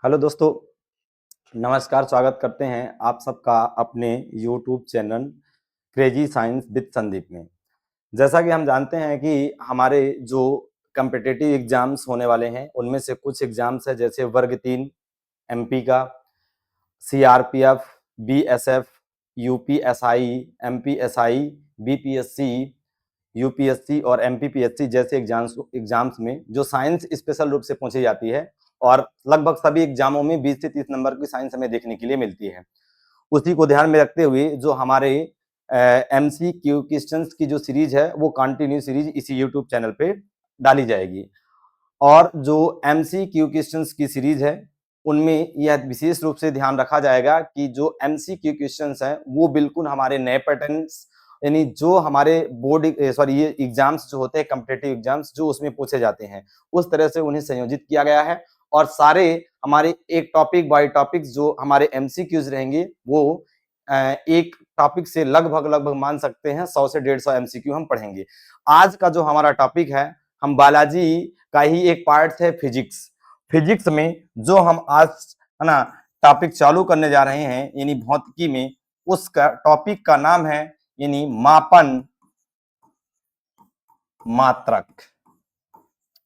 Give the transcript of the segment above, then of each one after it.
Hello दोस्तों, नमस्कार। स्वागत करते हैं आप सबका अपने YouTube channel crazy science with Sandeep में। जैसा कि हम जानते हैं कि हमारे जो कम्पिटिटिव एग्जाम्स होने वाले हैं उनमें से कुछ एग्जाम्स है, जैसे वर्ग 3 एमपी का, CRPF, BSF, UPSI, MPSI, BPSC, UPSC और एमपीपीएससी जैसे एग्जाम्स में जो साइंस स्पेशल रूप से पूछी जाती है और लगभग सभी एग्जामों में 20 से 30 नंबर की साइंस हमें देखने के लिए मिलती है। उसी को ध्यान में रखते हुए जो हमारे एमसीक्यू क्वेश्चंस की जो सीरीज है वो कंटिन्यू सीरीज इसी यूट्यूब चैनल पे डाली जाएगी। और जो एमसीक्यू क्वेश्चंस की सीरीज है उनमें यह विशेष रूप से ध्यान रखा जाएगा कि जो एमसीक्यू क्वेश्चंस हैं वो बिल्कुल हमारे नए पैटर्न्स, यानी जो हमारे बोर्ड ये एग्जाम्स जो होते हैं कॉम्पिटिटिव एग्जाम्स जो उसमें पूछे जाते हैं उस तरह से उन्हें संयोजित किया गया है। और सारे हमारे एक टॉपिक बाय टॉपिक जो हमारे एमसीक्यूज रहेंगे वो एक टॉपिक से लगभग मान सकते हैं 100 से 150 एमसीक्यू हम पढ़ेंगे। आज का जो हमारा टॉपिक है, हम बायोलॉजी का ही एक पार्ट है फिजिक्स। फिजिक्स में जो हम आज है ना टॉपिक चालू करने जा रहे हैं यानी भौतिकी में, उसका टॉपिक का नाम है यानी मापन मात्रक।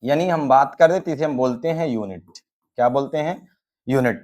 यानी हम बात कर रहे थे इसे हम बोलते हैं यूनिट। क्या बोलते हैं? यूनिट।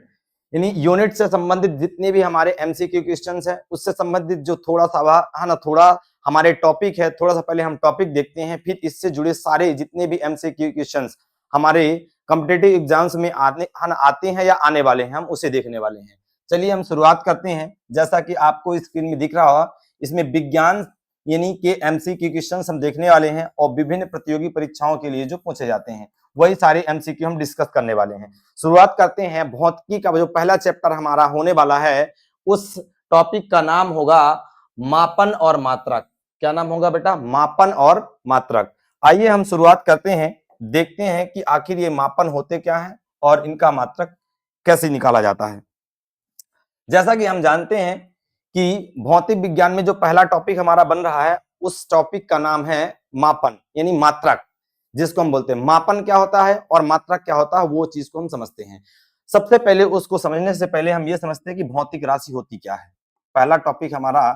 यानी यूनिट से संबंधित जितने भी हमारे एमसीक्यू क्वेश्चंस हैं उससे संबंधित जो थोड़ा सा है ना थोड़ा हमारे टॉपिक है, थोड़ा सा पहले हम टॉपिक देखते हैं, फिर इससे जुड़े सारे जितने भी एमसीक्यू क्वेश्चंस हमारे कॉम्पिटिटिव एग्जाम्स में आते हैं या आने वाले हैं हम उसे देखने वाले हैं। चलिए हम शुरुआत करते हैं। जैसा कि आपको स्क्रीन में दिख रहा होगा, इसमें विज्ञान यानी कि एमसीक्यू क्वेश्चंस हम देखने वाले हैं और विभिन्न प्रतियोगी परीक्षाओं के लिए जो पूछे जाते हैं वही सारे एमसीक्यू हम डिस्कस करने वाले हैं। शुरुआत करते हैं। भौतिकी का जो पहला चैप्टर हमारा होने वाला है उस टॉपिक का नाम होगा मापन और मात्रक। क्या नाम होगा बेटा? मापन और मात्रक। आइए हम शुरुआत करते हैं, देखते हैं कि आखिर ये मापन होते क्या है और इनका मात्रक कैसे निकाला जाता है। जैसा कि हम जानते हैं कि भौतिक विज्ञान में जो पहला टॉपिक हमारा बन रहा है उस टॉपिक का नाम है मापन यानी मात्रक, जिसको हम बोलते हैं। मापन क्या होता है और मात्रक क्या होता है वो चीज को हम समझते हैं। सबसे पहले उसको समझने से पहले हम ये समझते हैं कि भौतिक राशि होती क्या है। पहला टॉपिक हमारा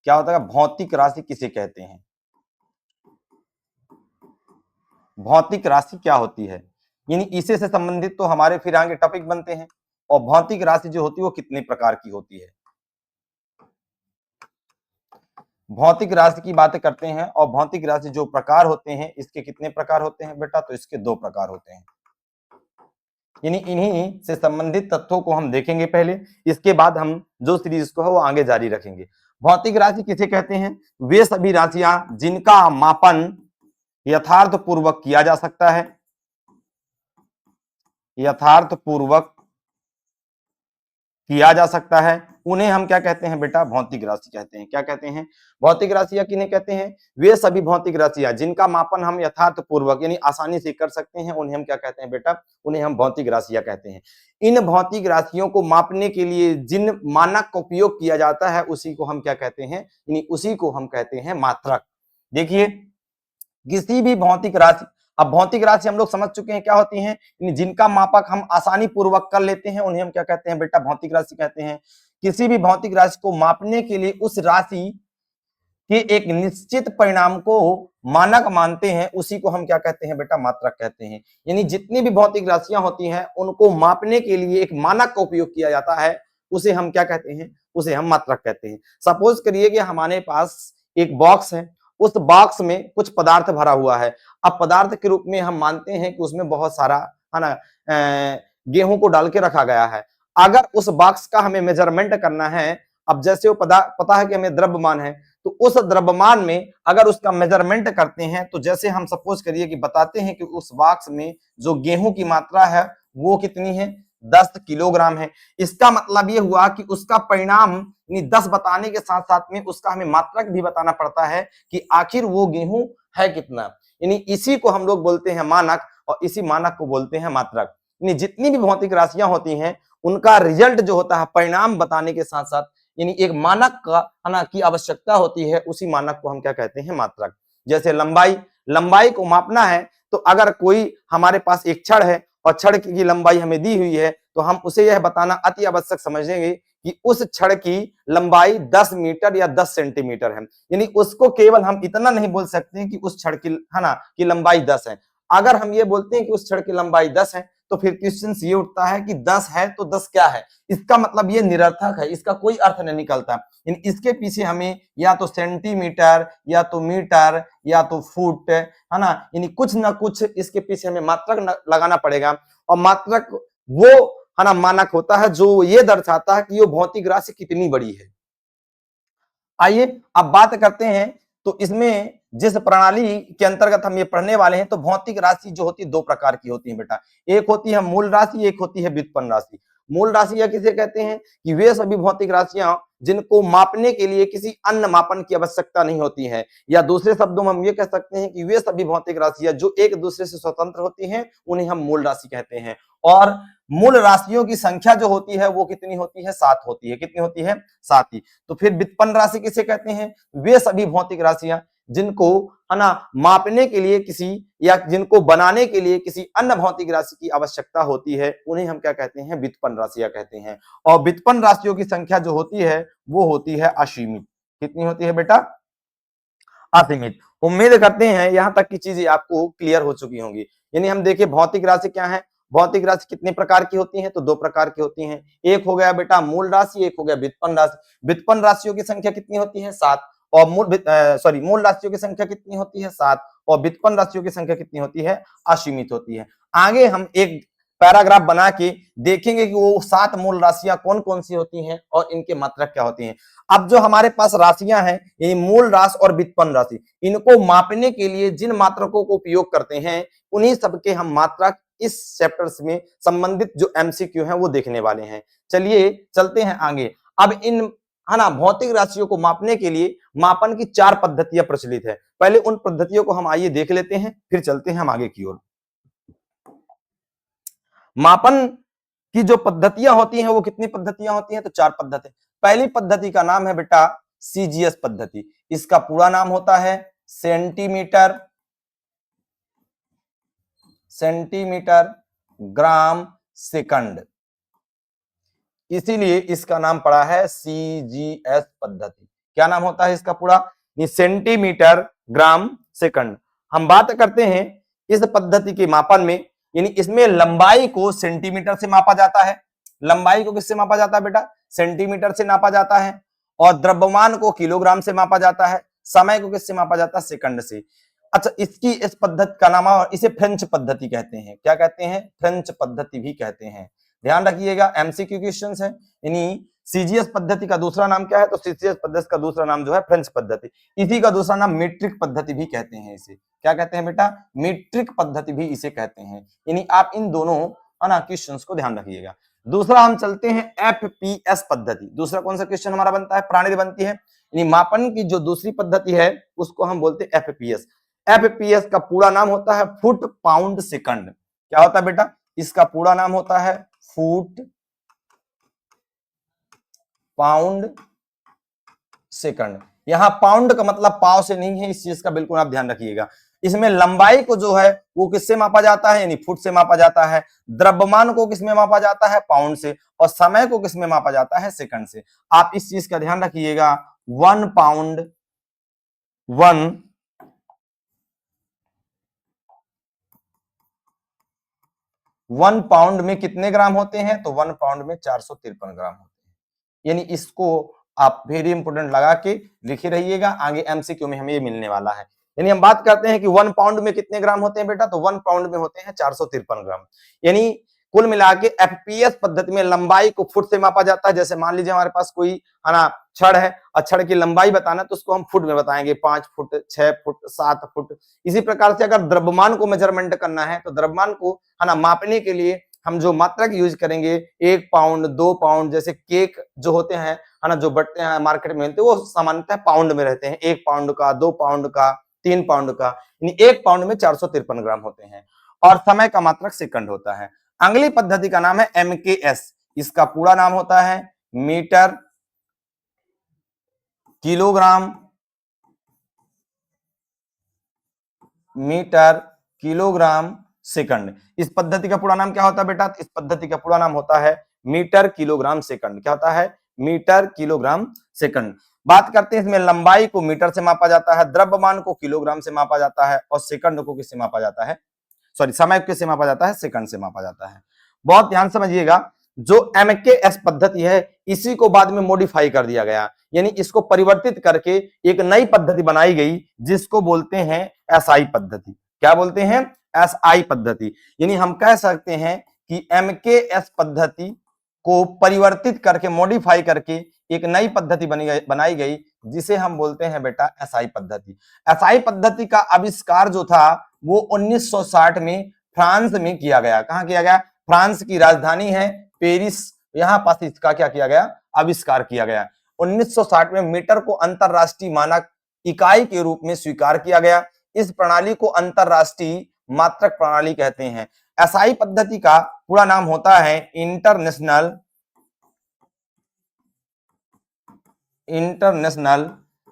क्या होता है? भौतिक राशि किसे कहते हैं? भौतिक राशि क्या होती है, यानी इसे से संबंधित तो हमारे फिर आगे टॉपिक बनते हैं। और भौतिक राशि जो होती है वो कितने प्रकार की होती है, भौतिक राशि की बातें करते हैं। और भौतिक राशि जो प्रकार होते हैं इसके कितने प्रकार होते हैं बेटा? तो इसके 2 प्रकार होते हैं। यानी इन्हीं से संबंधित तथ्यों को हम देखेंगे पहले, इसके बाद हम जो सीरीज को है वो आगे जारी रखेंगे। भौतिक राशि किसे कहते हैं? वे सभी राशियां जिनका मापन यथार्थ पूर्वक किया जा सकता है, यथार्थ पूर्वक किया जा सकता है, उन्हें हम क्या कहते हैं बेटा? भौतिक राशि कहते हैं। क्या कहते हैं? भौतिक राशियां किन्हें कहते हैं? वे सभी भौतिक राशियां जिनका मापन हम यथार्थ पूर्वक यानी आसानी से कर सकते हैं उन्हें हम क्या कहते हैं बेटा? उन्हें हम भौतिक राशियां कहते हैं। इन भौतिक राशियों को मापने के लिए जिन मानक का उपयोग किया जाता है उसी को हम क्या कहते हैं? यानी उसी को हम कहते हैं मात्रक। देखिए, किसी भी भौतिक राशि, अब भौतिक राशि हम लोग समझ चुके हैं क्या होती हैं, जिनका मापक हम आसानी पूर्वक कर लेते हैं उन्हें हम क्या कहते हैं बेटा? भौतिक राशि कहते हैं। किसी भी भौतिक राशि को मापने के लिए उस राशि के एक निश्चित परिणाम को मानक मानते हैं उसी को हम क्या कहते हैं बेटा? मात्रक कहते हैं। यानी जितनी भी भौतिक राशियां होती हैं उनको मापने के लिए एक मानक का उपयोग किया जाता है, उसे हम क्या कहते हैं? उसे हम मात्रक कहते हैं। सपोज करिए कि हमारे पास एक बॉक्स है, उस बॉक्स में कुछ पदार्थ भरा हुआ है। अब पदार्थ के रूप में हम मानते हैं कि उसमें बहुत सारा है ना गेहूं को डाल के रखा गया है। अगर उस बॉक्स का हमें मेजरमेंट करना है, अब जैसे वो पता है कि हमें द्रव्यमान है, तो उस द्रव्यमान में अगर उसका मेजरमेंट करते हैं तो जैसे हम सपोज करिए कि बताते हैं कि उस बॉक्स में जो गेहूं की मात्रा है वो कितनी है? 10 किलोग्राम है। इसका मतलब ये हुआ कि उसका परिणाम 10 बताने के साथ साथ में उसका हमें मात्रक भी बताना पड़ता है कि आखिर वो गेहूं है कितना। यानी इसी को हम लोग बोलते हैं मानक और इसी मानक को बोलते हैं मात्रक। यानी जितनी भी भौतिक राशियां होती हैं उनका रिजल्ट जो होता है परिणाम बताने के साथ साथ यानी एक मानक का है ना की आवश्यकता होती है, उसी मानक को हम क्या कहते हैं? मात्रक। जैसे लंबाई को मापना है तो अगर कोई हमारे पास एक छड़ है और छड़ की लंबाई हमें दी हुई है, तो हम उसे यह बताना अति आवश्यक समझेंगे कि उस छड़ की लंबाई 10 मीटर या 10 सेंटीमीटर है। यानी उसको केवल हम इतना नहीं बोल सकते कि उस छड़ की, है ना, की लंबाई 10 है। अगर हम ये बोलते हैं कि उस छड़ की लंबाई 10 है, तो फिर क्वेश्चन ये उठता है कि 10 है तो 10 क्या है? इसका मतलब ये निरर्थक है, इसका कोई अर्थ नहीं निकलता। इसके पीछे हमें या तो सेंटीमीटर, या तो मीटर, या तो फुट, है ना, यानी कुछ ना कुछ इसके पीछे हमें मात्रक लगाना पड़ेगा। और मात्रक वो, है ना, मानक होता है जो ये दर्शाता है कि वो भौतिक राशि कितनी बड़ी है। आइए अब बात करते हैं, तो इसमें जिस प्रणाली के अंतर्गत हम ये पढ़ने वाले हैं, तो भौतिक राशि जो होती है दो प्रकार की होती है बेटा। एक होती है मूल राशि, एक होती है व्युत्पन्न राशि। मूल राशि या किसे कहते हैं कि वे सभी भौतिक राशियां जिनको मापने के लिए किसी अन्य मापन की आवश्यकता नहीं होती है, या दूसरे शब्दों में हम ये कह सकते हैं कि वे सभी भौतिक राशियां जो एक दूसरे से स्वतंत्र होती हैं, उन्हें हम मूल राशि कहते हैं। और मूल राशियों की संख्या जो होती है वो कितनी होती है? 7 होती है। कितनी होती है? 7 ही। तो फिर व्युत्पन्न राशि किसे कहते हैं? वे सभी भौतिक राशियां जिनको, है ना, मापने के लिए किसी, या जिनको बनाने के लिए किसी अन्य भौतिक राशि की आवश्यकता होती है, उन्हें हम क्या कहते हैं? व्युत्पन्न राशियां कहते हैं। और व्युत्पन्न राशियों की संख्या जो होती है वो होती है असीमित। कितनी होती है बेटा? असीमित। उम्मीद करते हैं यहां तक की चीजें आपको क्लियर हो चुकी होंगी। यानी हम देखिए भौतिक राशि क्या है। भौतिक राशि कितने प्रकार की होती है? तो दो प्रकार की होती है। एक हो गया बेटा मूल राशि, एक हो गया व्युत्पन्न राशि। व्युत्पन्न राशियों की संख्या कितनी होती है? 7। और मूल राशियों की संख्या कितनी होती है? 7। और व्युत्पन्न राशियों की संख्या कितनी होती है? असीमित होती है। आगे हम एक पैराग्राफ बना के देखेंगे कि वो 7 मूल राशियां कौन कौन सी होती हैं और इनके मात्रक क्या होती हैं। अब जो हमारे पास राशियां हैं, ये मूल राशि और व्युत्पन्न राशि, इनको मापने के लिए जिन मात्रकों को उपयोग करते हैं, उन्हीं सबके हम मात्रक इस चैप्टर्स में संबंधित जो एमसीक्यू हैं वो देखने वाले हैं। चलिए चलते हैं आगे। अब इन, है ना, भौतिक राशियों को मापने के लिए मापन की 4 पद्धतियां प्रचलित है। पहले उन पद्धतियों को हम आइए देख लेते हैं, फिर चलते हैं हम आगे की ओर। मापन की जो पद्धतियां होती हैं वो कितनी पद्धतियां होती हैं? तो 4 पद्धति। पहली पद्धति का नाम है बेटा सीजीएस पद्धति। इसका पूरा नाम होता है सेंटीमीटर, सेंटीमीटर ग्राम सेकंड, इसीलिए इसका नाम पड़ा है सीजीएस पद्धति। क्या नाम होता है इसका पूरा? Centimetre gram second. हम बात करते हैं इस पद्धति के मापन में, यानी इसमें लंबाई को सेंटीमीटर से मापा जाता है। लंबाई को किससे मापा जाता है बेटा? सेंटीमीटर से नापा जाता है। और द्रव्यमान को किलोग्राम से मापा जाता है। समय को किससे मापा जाता है? सेकंड से। अच्छा, इसकी इस पद्धति का नाम, और इसे फ्रेंच पद्धति कहते हैं। क्या कहते हैं? फ्रेंच पद्धति भी कहते हैं। ध्यान रखिएगा, एमसीक्यू क्वेश्चंस है। यानी सीजीएस पद्धति का दूसरा नाम क्या है? तो सीजीएस पद्धति का दूसरा नाम जो है फ्रेंच पद्धति। इसी का दूसरा नाम मीट्रिक पद्धति भी कहते हैं। इसे क्या कहते हैं बेटा? मीट्रिक पद्धति भी इसे कहते हैं। यानी आप इन दोनों, है ना, क्वेश्चंस को ध्यान रखिएगा। दूसरा हम चलते हैं एफपीएस पद्धति। दूसरा कौन सा क्वेश्चन हमारा बनता है? प्रणाली बनती है। यानी मापन की जो दूसरी पद्धति है उसको हम बोलते हैं एफपीएस। एफपीएस का पूरा नाम होता है फुट पाउंड सेकंड। क्या होता है बेटा? इसका पूरा नाम होता है फुट पाउंड सेकंड। यहां पाउंड का मतलब पाव से नहीं है, इस चीज का बिल्कुल आप ध्यान रखिएगा। इसमें लंबाई को जो है वो किससे मापा जाता है? यानी फुट से मापा जाता है। द्रव्यमान को किसमें मापा जाता है? पाउंड से। और समय को किसमें मापा जाता है? सेकंड से। आप इस चीज का ध्यान रखिएगा। 1 पाउंड 1 पाउंड में कितने ग्राम होते हैं? तो 1 पाउंड में 453 ग्राम होते हैं। यानी इसको आप वेरी इंपोर्टेंट लगा के लिखे रहिएगा, आगे एमसीक्यू में हमें ये मिलने वाला है। यानी हम बात करते हैं कि 1 पाउंड में कितने ग्राम होते हैं बेटा? तो 1 पाउंड में होते हैं 453 ग्राम। यानी कुल मिला के एफपीएस पद्धति में लंबाई को फुट से मापा जाता है। जैसे मान लीजिए हमारे पास कोई, है ना, छड़ है और छड़ की लंबाई बताना तो उसको हम फुट में बताएंगे, 5 फुट, 6 फुट, 7 फुट। इसी प्रकार से अगर द्रव्यमान को मेजरमेंट करना है तो द्रव्यमान को, है ना, मापने के लिए हम जो मात्रक यूज करेंगे 1 पाउंड, 2 पाउंड, जैसे केक जो होते हैं, है ना, जो बटते हैं मार्केट में मिलते हैं, वो सामान्यतः पाउंड में रहते हैं। 1 पाउंड का, 2 पाउंड का, 3 पाउंड का, यानी 1 पाउंड में 453 ग्राम होते हैं। और समय का मात्रक सेकंड होता है। अगली पद्धति का नाम है एमकेएस। इसका पूरा नाम होता है metre kilogram, metre kilogram second. इस पद्धति का पूरा नाम क्या होता है बेटा? इस पद्धति का पूरा नाम होता है मीटर किलोग्राम सेकंड। क्या होता है? Metre kilogram second. बात करते हैं इसमें लंबाई को मीटर से मापा जाता है, द्रव्यमान को किलोग्राम से मापा जाता है और सेकंड को किससे मापा जाता है? सॉरी, समय को किससे मापा जाता है? सेकंड से मापा जाता है। बहुत ध्यान समझिएगा, जो एमकेएस पद्धति है इसी को बाद में मॉडिफाई कर दिया गया, यानी इसको परिवर्तित करके एक नई पद्धति बनाई गई जिसको बोलते हैं एसआई पद्धति। क्या बोलते हैं? एसआई पद्धति। यानी हम कह सकते हैं कि एमकेएस पद्धति को परिवर्तित करके मॉडिफाई करके एक नई पद्धति बनाई गई जिसे हम बोलते हैं बेटा एसआई पद्धति। एसआई पद्धति का आविष्कार जो था वो 1960 में फ्रांस में किया गया। कहां किया गया? फ्रांस की राजधानी है पेरिस, यहां पास इसका क्या किया गया? आविष्कार किया गया। 1960 में मीटर को अंतरराष्ट्रीय मानक इकाई के रूप में स्वीकार किया गया। इस प्रणाली को अंतरराष्ट्रीय मात्रक प्रणाली कहते हैं। एसआई पद्धति का पूरा नाम होता है international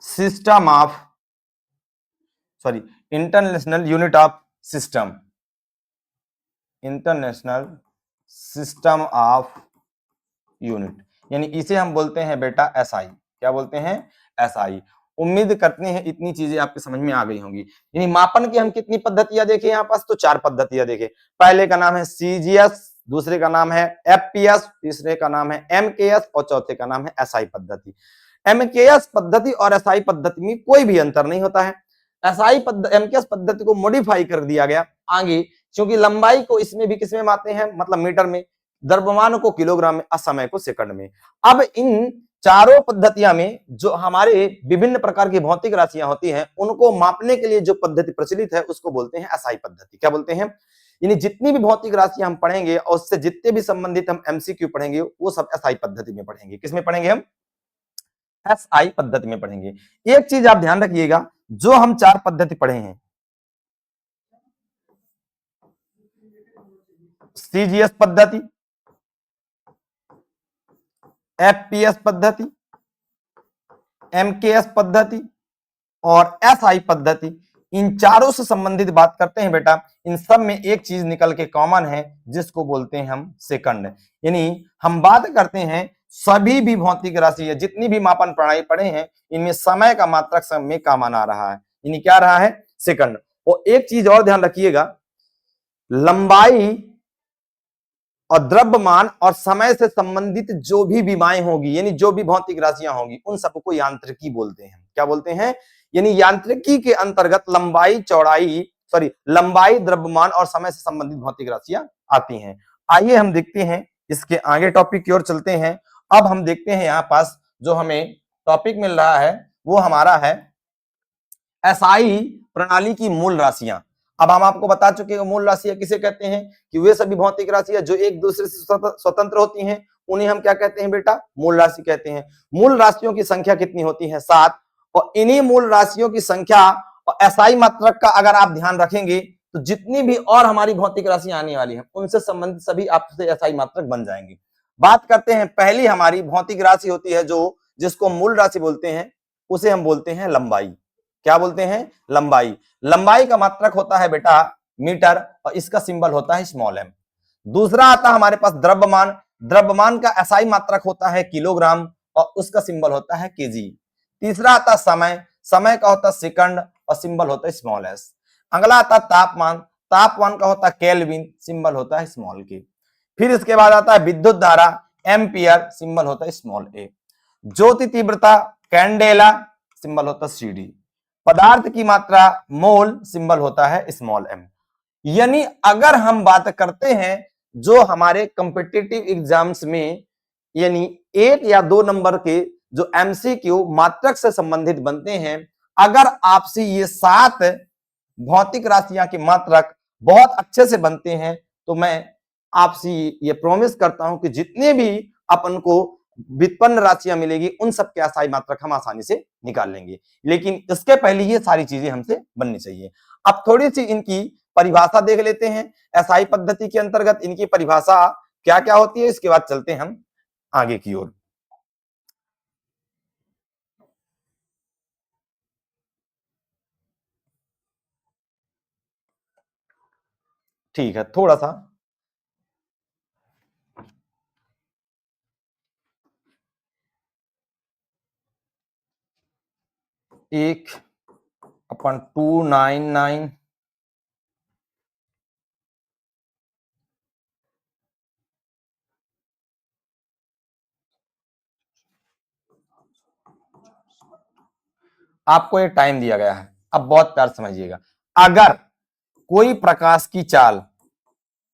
system of international unit of system, international system of unit, यानी इसे हम बोलते हैं बेटा एसआई। क्या बोलते हैं? एसआई। उम्मीद करते हैं इतनी चीजें आपके समझ में आ गई होंगी। यानी मापन की हम कितनी पद्धतियां देखें यहाँ पास? तो 4 पद्धतियां देखें। पहले का नाम है सीजीएस, दूसरे का नाम है एफपीएस, तीसरे का नाम है एमकेएस और चौथे का नाम है एसआई पद्धति। एमकेएस पद्धति और एसआई पद्धति में कोई भी अंतर नहीं होता है। एमकेएस पद्धति को मॉडिफाई कर दिया गया आगे, क्योंकि लंबाई को इसमें भी किसमें मापते हैं? मतलब मीटर में, द्रव्यमान को किलोग्राम में, असमय को सेकंड में। अब इन चारों पद्धतियां में जो हमारे विभिन्न प्रकार की भौतिक राशियां होती हैं उनको मापने के लिए जो पद्धति प्रचलित है उसको बोलते हैं एसआई पद्धति। क्या बोलते हैं? यानी जितनी भी भौतिक राशियां हम पढ़ेंगे और उससे जितने भी संबंधित हम एमसीक्यू पढ़ेंगे वो सब एसआई पद्धति में पढ़ेंगे। किसमें पढ़ेंगे हम? एसआई पद्धति में पढ़ेंगे। एक चीज आप ध्यान रखिएगा, जो हम 4 पद्धति पढ़े हैं, सीजीएस पद्धति, एफपीएस पद्धति, एमकेएस पद्धति और एसआई पद्धति, इन चारों से संबंधित बात करते हैं बेटा। इन सब में एक चीज निकल के कॉमन है जिसको बोलते हैं हम सेकंड। यानी हम बात करते हैं सभी भी भौतिक राशि है, जितनी भी मापन प्रणाली पढ़े हैं इनमें समय का मात्रक सब में कॉमन आ रहा है, यानी क्या रहा है? सेकंड। और एक चीज और ध्यान रखिएगा, लंबाई और द्रव्यमान और समय से संबंधित जो भी विमाएं होगी, यानी जो भी भौतिक राशियां होंगी, उन सबको यांत्रिकी बोलते हैं। क्या बोलते हैं? यानी यांत्रिकी के अंतर्गत लंबाई, द्रव्यमान और समय से संबंधित भौतिक राशियां आती हैं। आइए हम देखते हैं इसके आगे टॉपिक की ओर चलते हैं। अब हम देखते हैं यहाँ पास जो हमें टॉपिक मिल रहा है वो हमारा है एसआई प्रणाली की मूल राशियां। अब हम आपको बता चुके हैं मूल राशियां किसे कहते हैं, कि वे सभी भौतिक राशियां जो एक दूसरे से स्वतंत्र होती हैं उन्हें हम क्या कहते हैं बेटा? मूल राशि कहते हैं। मूल राशियों की संख्या कितनी होती है? 7। और इन्हीं मूल राशियों की संख्या और एसआई मात्रक का अगर आप ध्यान रखेंगे तो जितनी भी और हमारी भौतिक राशियां आने वाली हैं उनसे संबंधित सभी आपसे एसआई मात्रक बन जाएंगे। बात करते हैं, पहली हमारी भौतिक राशि होती है जो जिसको मूल राशि बोलते हैं, उसे हम बोलते हैं लंबाई। क्या बोलते हैं? लंबाई। लंबाई का मात्रक होता है बेटा मीटर और इसका सिंबल होता है स्मॉल एम। दूसरा आता है हमारे पास द्रव्यमान। द्रव्यमान का एसआई मात्रक होता है किलोग्राम और उसका सिंबल होता है केजी। तीसरा आता है समय। समय का होता है सेकंड और सिंबल होता है स्मॉल एस। अगला आता है तापमान। तापमान का होता है केल्विन, सिंबल होता है स्मॉल के। फिर इसके बाद आता है विद्युत धारा, एम्पियर, सिंबल होता है स्मॉल ए। ज्योति तीव्रता, कैंडेला, सिंबल होता है सीडी। पदार्थ की मात्रा, मोल, सिंबल होता है स्मॉल एम। यानी अगर हम बात करते हैं जो हमारे कॉम्पिटिटिव एग्जाम्स में, यानी 1 या 2 नंबर के जो एमसीक्यू मात्रक से संबंधित बनते हैं, अगर आपसे ये 7 भौतिक राशियां के मात्रक बहुत अच्छे से बनते हैं तो मैं आपसे ये प्रॉमिस करता हूं कि जितने भी अपन को व्युत्पन्न राशियां मिलेगी उन सब के एसआई मात्रक हम आसानी से निकाल लेंगे। लेकिन इसके पहले ये सारी चीजें हमसे बननी चाहिए। अब थोड़ी सी इनकी परिभाषा देख लेते हैं। एसआई पद्धति के अंतर्गत इनकी परिभाषा क्या क्या होती है, इसके बाद चलते हैं हम आगे की ओर। ठीक है, थोड़ा सा एक अपन 299 आपको एक टाइम दिया गया है। अब बहुत प्यार समझिएगा, अगर कोई प्रकाश की चाल,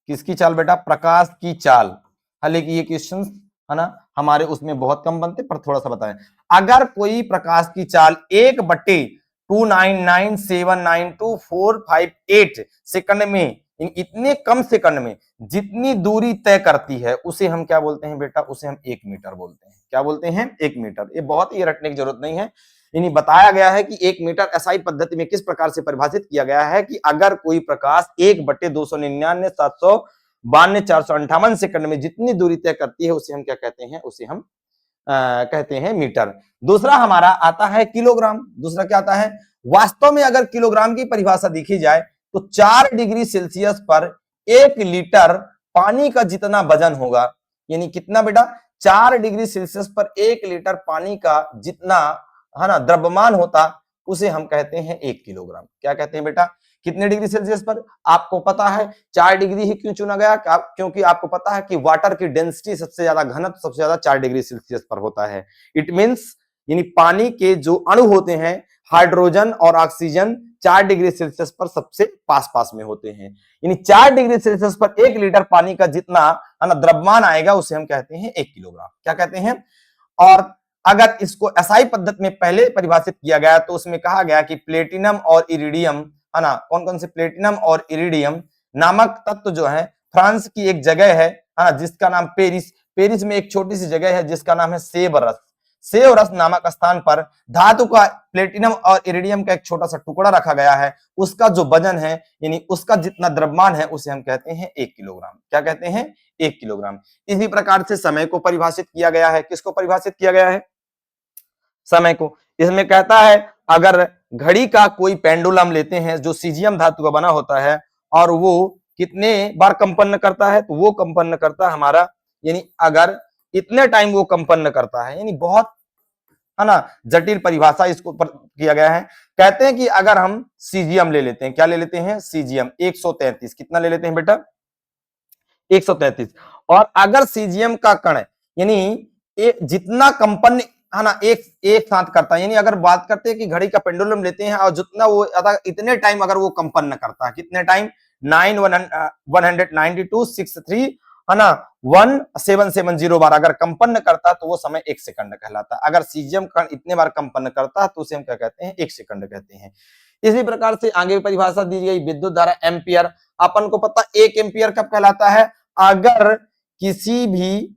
किसकी चाल बेटा, प्रकाश की चाल, हालांकि ये क्वेश्चन है ना हमारे उसमें बहुत कम बनते, पर थोड़ा सा बताएं। अगर कोई प्रकाश की चाल 1/299792458 सेकंड में, इतने कम सेकंड में जितनी दूरी तय करती है उसे हम क्या बोलते हैं बेटा, उसे हम 1 मीटर बोलते हैं। क्या बोलते हैं, 1 मीटर। ये बहुत ही रटने की जरूरत नहीं है, यानी बताया गया है कि 1 मीटर एसआई पद्धति में किस प्रकार से परिभाषित किया गया है कि अगर कोई प्रकाश 1/299,752,458 सेकंड में जितनी दूरी तय करती है उसे हम क्या कहते हैं, उसे हम कहते हैं मीटर। दूसरा हमारा आता है किलोग्राम। दूसरा क्या आता है, वास्तव में अगर किलोग्राम की परिभाषा देखी जाए तो 4 डिग्री सेल्सियस पर 1 लीटर पानी का जितना वजन होगा, यानी कितना बेटा, 4 डिग्री सेल्सियस पर 1 लीटर पानी का जितना है ना द्रव्यमान होता, उसे हम कहते हैं 1 किलोग्राम। क्या कहते हैं बेटा, कितने डिग्री सेल्सियस पर, आपको पता है 4 डिग्री ही क्यों चुना गया, क्योंकि आपको पता है कि वाटर की डेंसिटी सबसे ज्यादा, घनत्व सबसे ज्यादा 4 डिग्री सेल्सियस पर होता है। इट मींस यानी पानी के जो अणु होते हैं, हाइड्रोजन और ऑक्सीजन 4 डिग्री सेल्सियस पर सबसे पास पास में होते हैं, यानी 4 डिग्री सेल्सियस पर 1 लीटर पानी का जितना है ना द्रव्यमान आएगा उसे हम कहते हैं 1 किलोग्राम। क्या कहते हैं, और अगर इसको एसआई पद्धति में पहले परिभाषित किया गया तो उसमें कहा गया कि प्लेटिनम और इरिडियम, है ना, कौन कौन से, प्लेटिनम और इरिडियम नामक तत्व जो है, फ्रांस की एक जगह है ना जिसका नाम पेरिस, पेरिस में एक छोटी सी जगह है जिसका नाम है सेवरस, सेवरस नामक स्थान पर धातु का प्लेटिनम और इरिडियम का एक छोटा सा टुकड़ा रखा गया है। उसका जो वजन है, यानी उसका जितना द्रव्यमान है उसे हम कहते हैं 1 किलोग्राम। क्या कहते हैं, 1 किलोग्राम। इसी प्रकार से समय को परिभाषित किया गया है। किसको परिभाषित किया गया है, समय को। इसमें कहता है अगर घड़ी का कोई पेंडुलम लेते हैं जो सीजियम धातु का बना होता है और वो कितने बार कंपन करता है, तो वो कंपन करता है हमारा, यानी अगर इतने टाइम वो कंपन करता है, यानी बहुत है ना जटिल परिभाषा इसको किया गया है। कहते हैं कि अगर हम सीजियम ले लेते हैं, क्या ले लेते हैं, सीजियम 133, कितना ले लेते हैं बेटा, 133, और अगर सीजियम का कण यानी जितना कंपन है ना एक साथ करता है, यानी अगर बात करते हैं कि घड़ी का पेंडुलम लेते हैं और जितना वो इतने टाइम अगर वो कंपन करता है, कितने टाइम, 9,192,63 है ना 1770 बार अगर कंपन करता है तो वो समय 1 सेकंड कहलाता है। अगर सीजियम कण इतने बार कंपन करता है तो उसे हम क्या कहते हैं, 1 सेकंड कहते हैं। इसी प्रकार से आगे परिभाषा दी गई विद्युत धारा एम्पियर। अपन को पता 1 एम्पियर कब कहलाता है, अगर किसी भी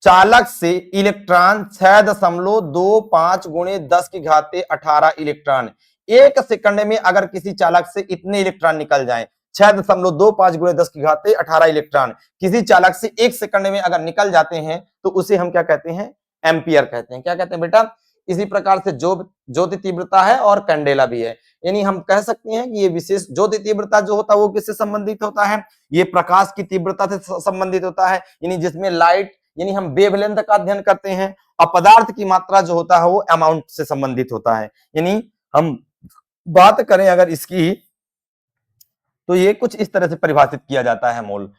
चालक से इलेक्ट्रॉन 6.25 गुणे 10 की घाते 18 इलेक्ट्रॉन 1 सेकंड में, अगर किसी चालक से इतने इलेक्ट्रॉन निकल जाएं, 6.25 गुणे 10 की घाते 18 इलेक्ट्रॉन किसी चालक से 1 सेकंड में अगर निकल जाते हैं तो उसे हम क्या कहते हैं, एम्पियर कहते हैं। क्या कहते हैं बेटा, इसी प्रकार से जो ज्योति तीव्रता है और कैंडेला भी है, यानी हम कह सकते हैं कि ये विशेष ज्योति तीव्रता जो होता है वो किससे संबंधित होता है, ये प्रकाश की तीव्रता से संबंधित होता है, यानी जिसमें लाइट यानी हम वेवलेंथ का अध्ययन करते हैं, और पदार्थ की मात्रा जो होता है वो अमाउंट से संबंधित होता है। यानी हम बात करें अगर इसकी तो ये कुछ इस तरह से परिभाषित किया जाता है मोल,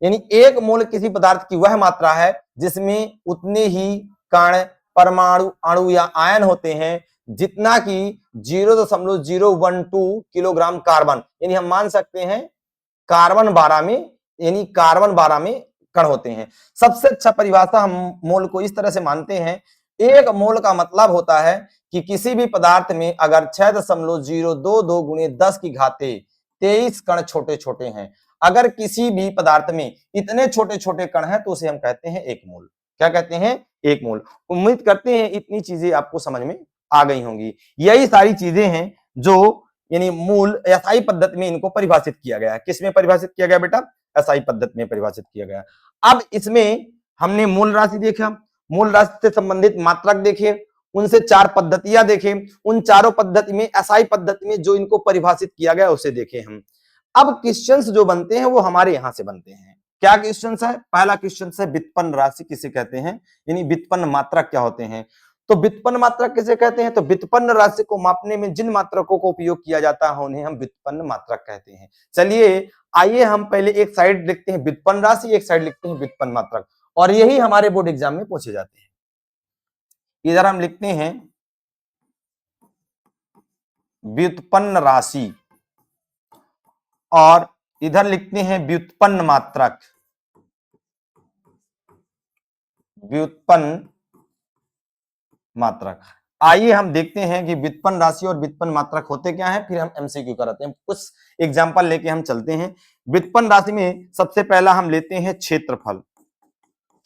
यानी 1 मोल किसी पदार्थ की वह मात्रा है जिसमें उतने ही कण, परमाणु, अणु या आयन होते हैं जितना कि 0.012 किलोग्राम कार्बन, यानी हम मान सकते हैं कार्बन 12 में, यानी कार्बन 12 में कण होते हैं। सबसे अच्छा परिभाषा हम मोल को इस तरह से मानते हैं, 1 मोल का मतलब होता है कि किसी भी पदार्थ में अगर 6.022 गुणे 10 की घाते 23 कण छोटे छोटे हैं, अगर किसी भी पदार्थ में इतने छोटे छोटे कण हैं तो उसे हम कहते हैं 1 मोल। क्या कहते हैं, 1 मोल। उम्मीद करते हैं इतनी चीजें आपको समझ में आ गई होंगी। यही सारी चीजें हैं जो यानी मूल एसआई पद्धति में इनको परिभाषित किया गया है। किसमें परिभाषित किया गया बेटा, एसआई पद्धति में परिभाषित किया गया। अब इसमें हमने मूल राशि देखा, मूल राशि से संबंधित मात्रक देखे, उनसे 4 पद्धतियां देखे, उन चारों पद्धति में एसआई पद्धति में जो इनको परिभाषित किया गया उसे देखे हम। अब क्वेश्चंस जो बनते हैं वो हमारे यहां से बनते हैं। क्या क्वेश्चंस है? पहला क्वेश्चन है व्युत्पन्न राशि किसे कहते हैं, यानी व्युत्पन्न मात्रक क्या होते हैं। तो व्युत्पन्न मात्रक किसे कहते हैं? तो व्युत्पन्न राशि को मापने में जिन मात्रकों को उपयोग किया जाता है उन्हें हम व्युत्पन्न मात्रक कहते हैं। चलिए आइए हम पहले एक साइड लिखते हैं व्युत्पन्न राशि, एक साइड लिखते हैं व्युत्पन्न मात्रक, और यही हमारे बोर्ड एग्जाम में पूछे जाते हैं। इधर हम लिखते हैं व्युत्पन्न राशि और इधर लिखते हैं व्युत्पन्न मात्रक। व्युत्पन्न मात्रक, आइए हम देखते हैं कि व्युत्पन्न राशि और व्युत्पन्न मात्रक होते क्या हैं, फिर हम एमसीक्यू कराते हैं। कुछ एग्जांपल लेके हम चलते हैं। व्युत्पन्न राशि में सबसे पहला हम लेते हैं क्षेत्रफल।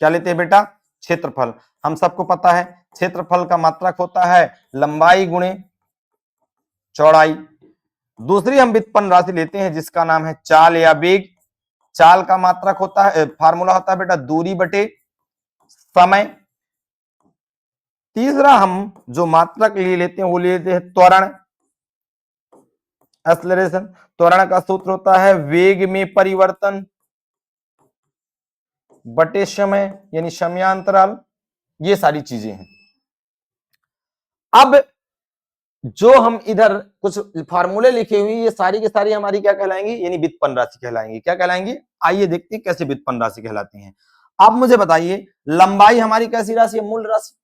क्या लेते हैं बेटा? क्षेत्रफल। हम सबको पता है क्षेत्रफल का मात्रक होता है लंबाई गुणे चौड़ाई। दूसरी हम व्युत्पन्न राशि लेते हैं जिसका नाम है चाल या वेग। चाल का मात्रक होता है, फार्मूला होता है बेटा दूरी बटे समय। तीसरा हम जो मात्रक ले लेते हैं वो ले लेते हैं त्वरण, एक्सेलरेशन। त्वरण का सूत्र होता है वेग में परिवर्तन बटे समय, यानी समयांतराल। ये सारी चीजें हैं। अब जो हम इधर कुछ फार्मूले लिखे हुए ये सारी की सारी हमारी क्या कहलाएंगी, यानी व्युत्पन्न राशि कहलाएंगी। क्या कहलाएंगी? आइए देखते हैं कैसे व्युत्पन्न राशि कहलाती हैं। अब मुझे बताइए लंबाई हमारी कैसी राशि है? मूल राशि।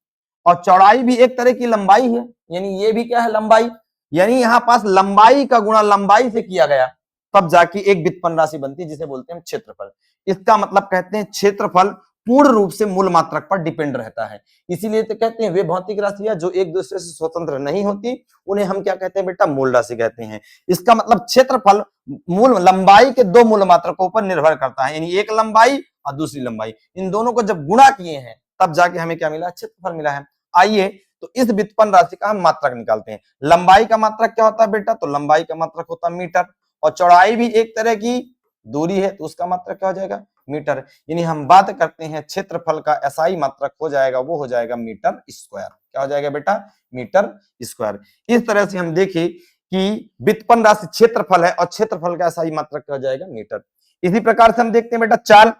और चौड़ाई भी एक तरह की लंबाई है, यानी ये भी क्या है? लंबाई। यानी यहां पास लंबाई का गुणा लंबाई से किया गया तब जाके एक व्युत्पन्न राशि बनती है जिसे बोलते हैं क्षेत्रफल। इसका मतलब कहते हैं क्षेत्रफल पूर्ण रूप से मूल मात्रक पर डिपेंड रहता है। इसीलिए तो कहते हैं वे भौतिक राशियां जो एक दूसरे से स्वतंत्र नहीं होती उन्हें हम क्या कहते हैं बेटा? मूल राशि कहते हैं। इसका मतलब क्षेत्रफल मूल लंबाई के दो मूल मात्रकों पर निर्भर करता है, यानी एक लंबाई और दूसरी लंबाई, इन दोनों को जब गुणा किए हैं तब जाके हमें क्या मिला? क्षेत्रफल मिला है। आइए तो इस व्युत्पन्न राशि का हम मात्रक निकालते हैं। लंबाई का मात्रक क्या होता है बेटा? तो लंबाई का मात्रक होता है मीटर, और चौड़ाई भी एक तरह की दूरी है तो उसका मात्रक क्या हो जाएगा? मीटर। यानी हम बात करते हैं क्षेत्रफल का एसआई मात्रक हो जाएगा, वो हो जाएगा मीटर स्क्वायर। क्या हो जाएगा बेटा? Metre square. इस तरह से हम देखें कि व्युत्पन्न राशि क्षेत्रफल है और क्षेत्रफल का एसआई मात्रक क्या हो जाएगा? मीटर। इसी प्रकार से हम देखते हैं बेटा चाल।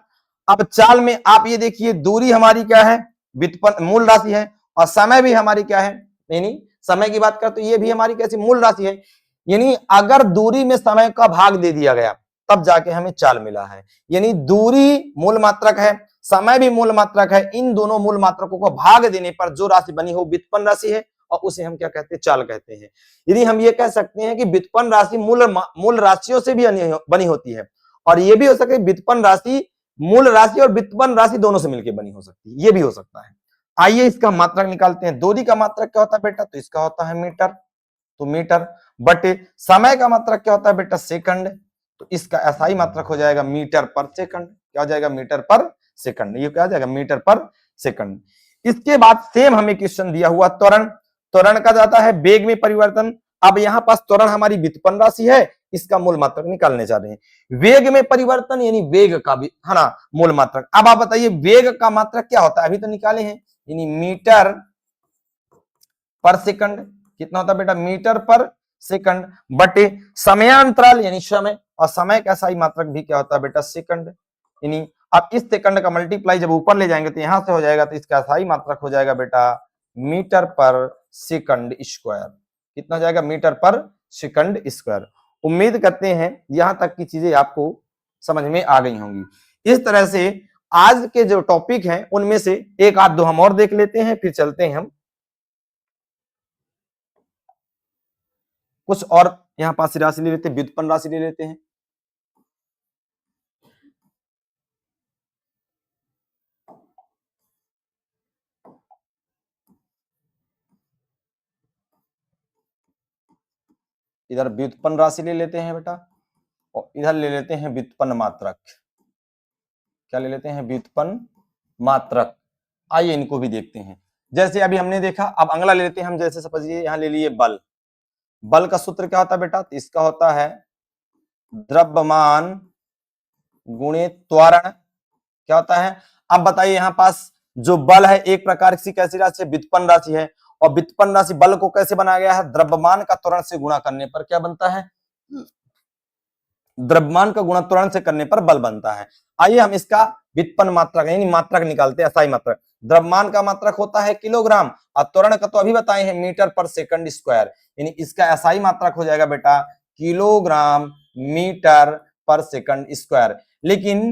अब चाल में आप ये देखिए दूरी हमारी क्या है? व्युत्पन्न मूल राशि है, और समय भी हमारी क्या है? यानी समय की बात करते तो ये भी हमारी कैसी? मूल राशि है। यानी अगर दूरी में समय का भाग दे दिया गया तब जाके हमें चाल मिला है। यानी दूरी मूल मात्रक है, समय भी मूल मात्रक है, इन दोनों मूल मात्रकों को भाग देने पर जो राशि बनी हो व्युत्पन्न राशि है, और उसे हम क्या कहते हैं? चाल कहते हैं। यदि हम ये कह सकते हैं कि व्युत्पन्न राशि मूल राशियों से भी बनी होती है, और ये भी हो सकता है व्युत्पन्न राशि मूल राशि और व्युत्पन्न राशि दोनों से मिलकर बनी हो सकती है, ये भी हो सकता है। आइए इसका मात्रक निकालते हैं। दूरी का मात्रक क्या होता है बेटा? तो इसका होता है मीटर, तो मीटर बटे समय का मात्रक क्या होता है बेटा? सेकंड, तो इसका एसआई मात्रक हो जाएगा मीटर पर सेकंड। क्या हो जाएगा? मीटर पर सेकंड। ये क्या हो जाएगा? मीटर पर सेकंड। इसके बाद सेम हमें क्वेश्चन दिया हुआ त्वरण। त्वरण का जाता है वेग में परिवर्तन। अब यहां पास त्वरण हमारी व्युत्पन्न राशि है, इसका मूल मात्रक निकालने जा रहे हैं। वेग में परिवर्तन यानी वेग का भी है ना मूल मात्रक। अब आप बताइए वेग का मात्रक क्या होता है? अभी तो निकाले हैं, यानी मीटर पर सेकंड। कितना होता है बेटा? मीटर पर सेकंड बटे समयांतराल यानी समय, और समय का सही मात्रक भी क्या होता है बेटा? सेकंड। यानी अब इस सेकंड का मल्टीप्लाई जब ऊपर ले जाएंगे तो यहां से हो जाएगा, तो इसका सही मात्रक हो जाएगा बेटा मीटर पर सेकंड स्क्वायर। कितना हो जाएगा? मीटर पर सेकंड स्क्वायर। उम्मीद करते हैं यहां तक की चीजें आपको समझ में आ गई होंगी। इस तरह से आज के जो टॉपिक हैं उनमें से एक आध दो हम और देख लेते हैं, फिर चलते हैं हम कुछ और। यहां पास राशि ले लेते हैं, व्युत्पन्न राशि ले लेते हैं। इधर व्युत्पन्न राशि ले लेते हैं बेटा, और इधर ले लेते हैं व्युत्पन्न मात्रक। क्या ले लेते हैं? व्युत्पन्न मात्रक। आइए इनको भी देखते हैं। जैसे अभी हमने देखा, अब अगला ले लेते हैं हम। जैसे समझिए यहां ले लिए बल। बल का सूत्र क्या होता है बेटा? तो इसका होता है द्रव्यमान गुणे त्वरण। क्या होता है? अब बताइए यहां पास जो बल है एक प्रकार की कैसी राशि है? व्युत्पन्न राशि है, और व्युत्पन्न राशि बल को कैसे बनाया गया है? द्रव्यमान का त्वरण से गुणा करने पर क्या बनता है? द्रव्यमान का गुणा त्वरण से करने पर बल बनता है। आइए हम इसका व्युत्पन्न मात्रक यानी मात्रक निकालते हैं, SI मात्रक। द्रव्यमान का मात्रक होता है किलोग्राम और त्वरण का तो अभी बताए हैं मीटर पर सेकंड स्क्वायर, यानी इसका SI मात्रक हो जाएगा बेटा किलोग्राम मीटर पर सेकंड स्क्वायर। लेकिन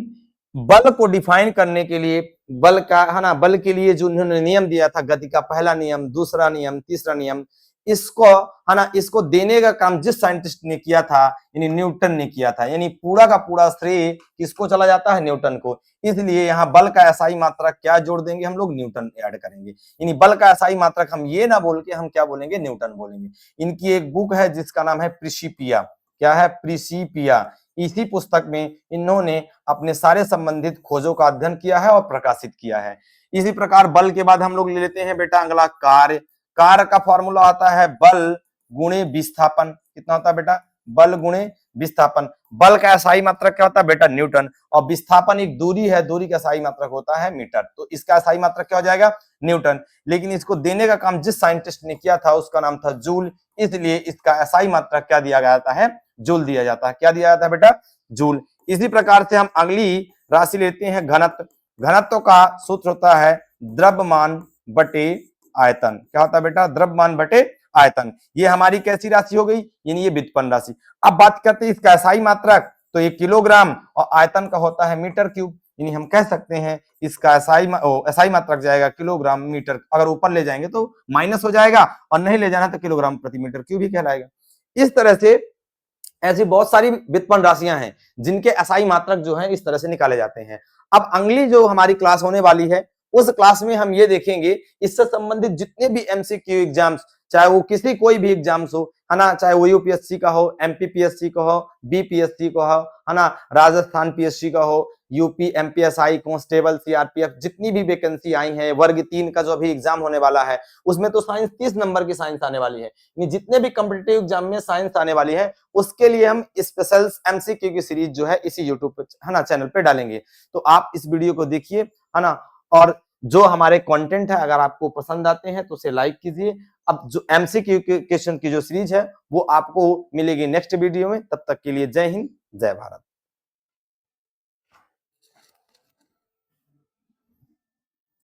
बल को डिफाइन करने के लिए बल का है ना, बल के लिए जो उन्होंने नियम दिया था, गति का पहला नियम, दूसरा नियम, तीसरा नियम, इसको है ना, इसको देने का काम जिस साइंटिस्ट ने किया था यानी न्यूटन ने किया था, यानी पूरा का पूरा श्रेय किसको चला जाता है, न्यूटन को। इसलिए यहाँ बल का एसआई मात्रक क्या जोड़ देंगे हम लोग, न्यूटन ऐड करेंगे। यानी बल का एसआई मात्रक हम ये ना बोल के हम क्या बोलेंगे, न्यूटन बोलेंगे। इनकी एक बुक है जिसका नाम है प्रिंसिपिया, क्या है, प्रिंसिपिया। इसी पुस्तक में इन्होंने अपने सारे संबंधित खोजों का अध्ययन किया है और प्रकाशित किया है। इसी प्रकार बल के बाद हम लोग ले लेते हैं बेटा अगला कार्य। कार्य का फॉर्मूला आता है बल गुणे विस्थापन। कितना होता है बेटा, बल गुणे विस्थापन। बल का एसआई मात्रक क्या होता है बेटा, न्यूटन, और विस्थापन एक दूरी है, दूरी का एसआई मात्रक होता है मीटर, तो इसका एसआई मात्रक क्या हो जाएगा, न्यूटन। लेकिन इसको देने का काम जिस साइंटिस्ट ने किया था उसका नाम था जूल, इसलिए इसका एसआई मात्रक क्या दिया जाता है, जूल दिया जाता है। क्या दिया जाता है बेटा, जूल। इसी प्रकार से हम अगली राशि लेते हैं घनत्व। घनत्व का सूत्र होता है द्रव्यमान बटे आयतन। क्या होता है बेटा, द्रव्यमान बटे आयतन। ये हमारी कैसी राशि हो गई, यानी ये व्युत्पन्न राशि। अब बात करते हैं इसका एसआई मात्रक, तो ये किलोग्राम और आयतन का होता है मीटर क्यूब, यानी हम कह सकते हैं इसका एसआई मात्रक जाएगा किलोग्राम मीटर, अगर ऊपर ले जाएंगे तो माइनस हो जाएगा और नहीं ले जाना तो किलोग्राम प्रति मीटर क्यूब ही कहलाएगा। इस तरह से ऐसी बहुत सारी व्युत्पन्न राशियां हैं जिनके एसआई मात्रक जो है इस तरह से निकाले जाते हैं। अब अगली जो हमारी क्लास होने वाली है उस क्लास में हम ये देखेंगे इससे संबंधित जितने भी एमसीक्यू एग्जाम्स, चाहे वो किसी कोई भी एग्जाम्स हो, है ना, चाहे वो यूपीएससी का हो, एमपीपीएससी का हो, बीपीएससी का हो, है ना, राजस्थान पीएससी का हो, यूपी एमपीएसआई, कांस्टेबल, सीआरपीएफ, जितनी भी वैकेंसी आई है, वर्ग 3 का जो अभी एग्जाम होने वाला है उसमें तो साइंस 30 नंबर की साइंस आने वाली है। जितने भी कॉम्पिटिटिव एग्जाम में साइंस आने वाली है उसके लिए हम स्पेशल एमसीक्यू की सीरीज जो है इसी यूट्यूब पे, है ना, चैनल पे डालेंगे। तो आप इस वीडियो को देखिए, है ना, और जो हमारे कंटेंट है अगर आपको पसंद आते हैं तो उसे लाइक कीजिए। अब जो एमसीक्यू क्वेश्चन की जो सीरीज है वो आपको मिलेगी नेक्स्ट वीडियो में। तब तक के लिए जय हिंद, जय भारत।